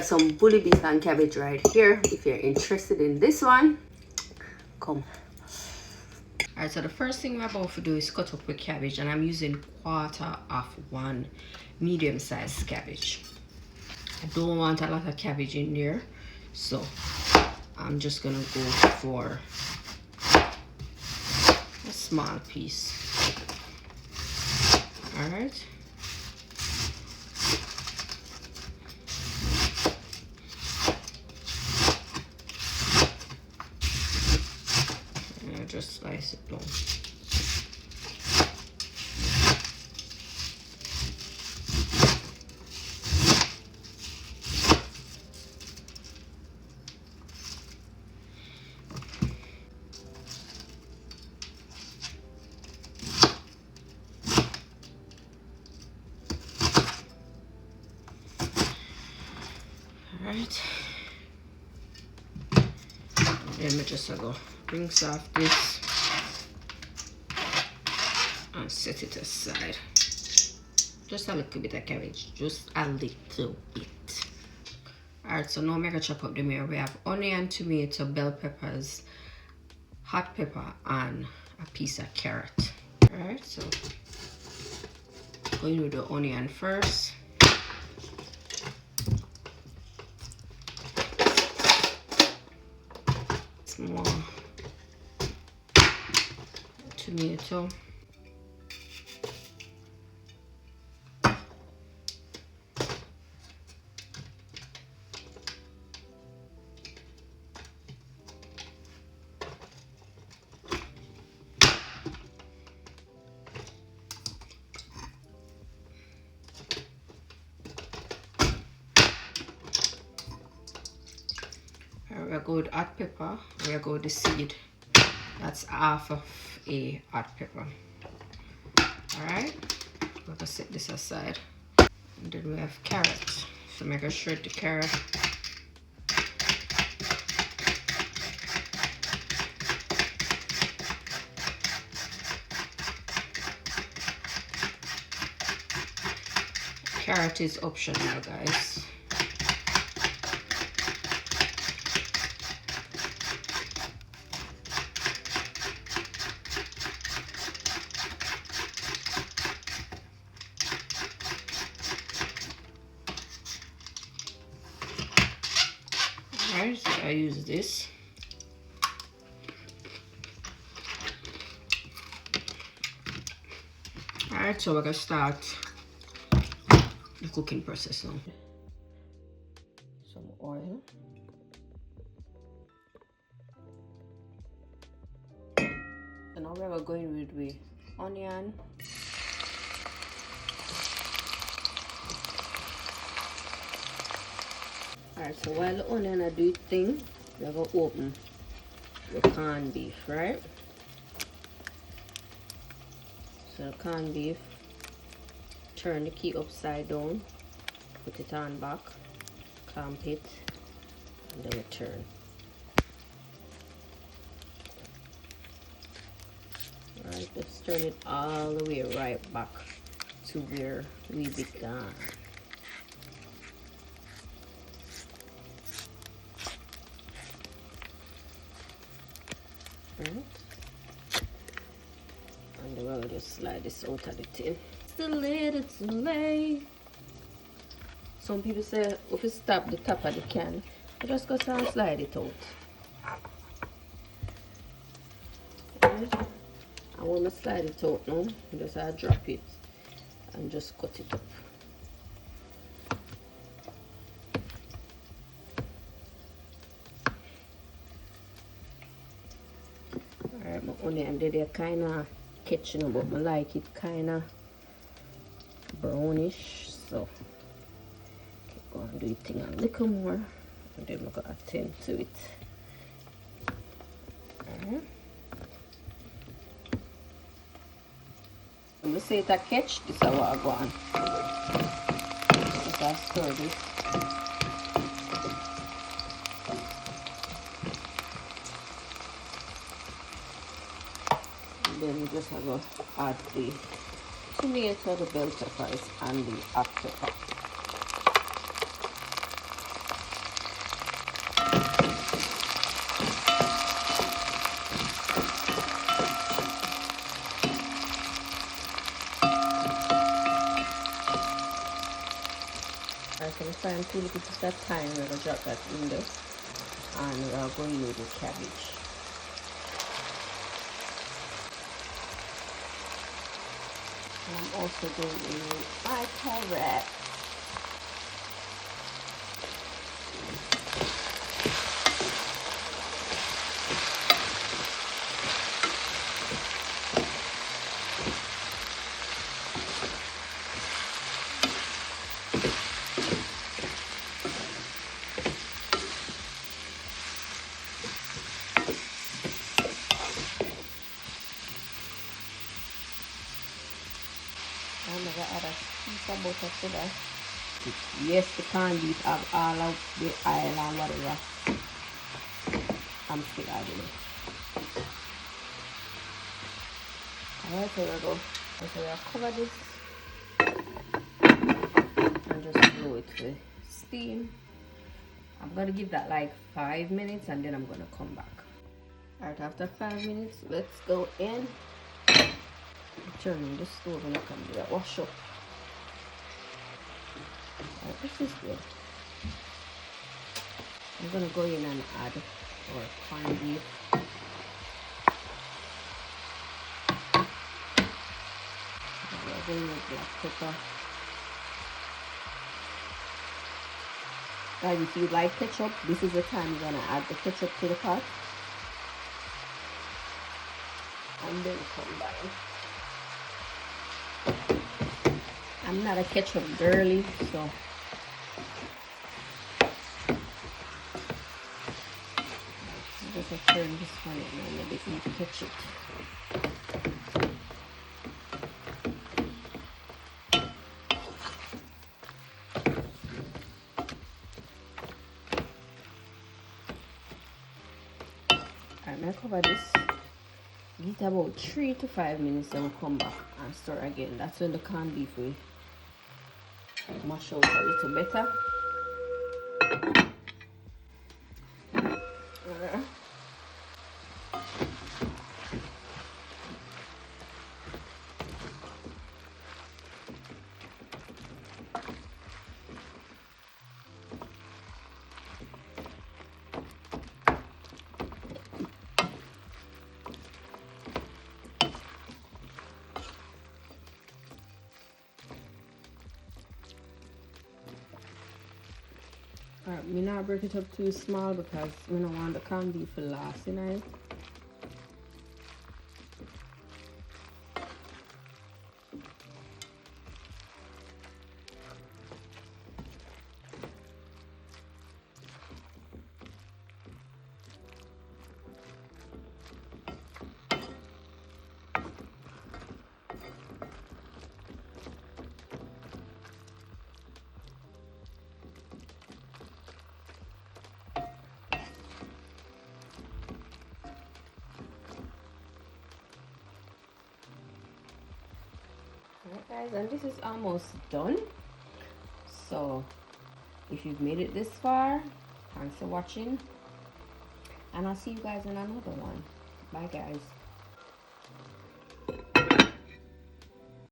Some bully beef and cabbage right here. If you're interested in this one, come. Alright, so the first thing we're about to do is cut up with cabbage, and I'm using 1/4 of one medium-sized cabbage. I don't want a lot of cabbage in there, so I'm just gonna go for a small piece. Alright. Just slice it down. All right. Then we just go rinse off this and set it aside. Just a little bit of cabbage, just a little bit. Alright, so now I'm gonna chop up the meal. We have onion, tomato, bell peppers, hot pepper, and a piece of carrot. Alright, so going with the onion first. More tomato. We'll go with hot pepper. We'll go with the seed. That's half of a hot pepper. Alright, we're gonna set this aside. And then we have carrot. So I'm gonna shred the carrot. Carrot is optional, guys. Alright, so I use this. Alright, so we're gonna start the cooking process now. Some oil. And now we're going with the onion. Alright, so while the onion are doing its thing, we're going to open the corned beef, right? So the corned beef, turn the key upside down, put it on back, clamp it, and then we turn. Alright, let's turn it all the way right back to where we began. Right. And then we'll just slide this out of the tin. It's a little too late. Some people say if you stop the top of the can, you just go and slide it out. Right. And when I slide it out now, you just drop it and just cut it up. Alright, my onion they're kind of catching, but I like it kind of brownish, so keep going and do it thing a little more, and then we're gonna attend to it. Alright. I'm gonna say it a catch, this is what I go on. Just I stir this. Then we just have to add the tomato, the bell peppers, and the hot pepper. 2 little pieces of thyme. We're going to drop that in there. And we are going with the cabbage. And I'm also going in with my carrot. I'm going to add a piece of butter to that. Yes, the canned beef have all of the oil and whatever. I'm still adding it. Alright, so we go. So we'll cover this and just blow it to steam. I'm going to give that like 5 minutes and then I'm going to come back. Alright, after 5 minutes, let's go in. Turn on the stove and I can do that wash up. Alright, this is good. I'm gonna go in and add our corned beef. We're going with black pepper. Guys, if you like ketchup, this is the time you're gonna add the ketchup to the pot. And then combine. I'm not a ketchup girly, so I'm just turn this one in a bit to catch it. Alright, I'll cover this. Give it about 3 to 5 minutes, then we'll come back and stir again. That's when the canned beef will mash out a little better. Alright, me not break it up too small because we don't want the canned beef to last in it. Alright guys, and this is almost done. So if you've made it this far, thanks for watching, and I'll see you guys in another one. Bye guys.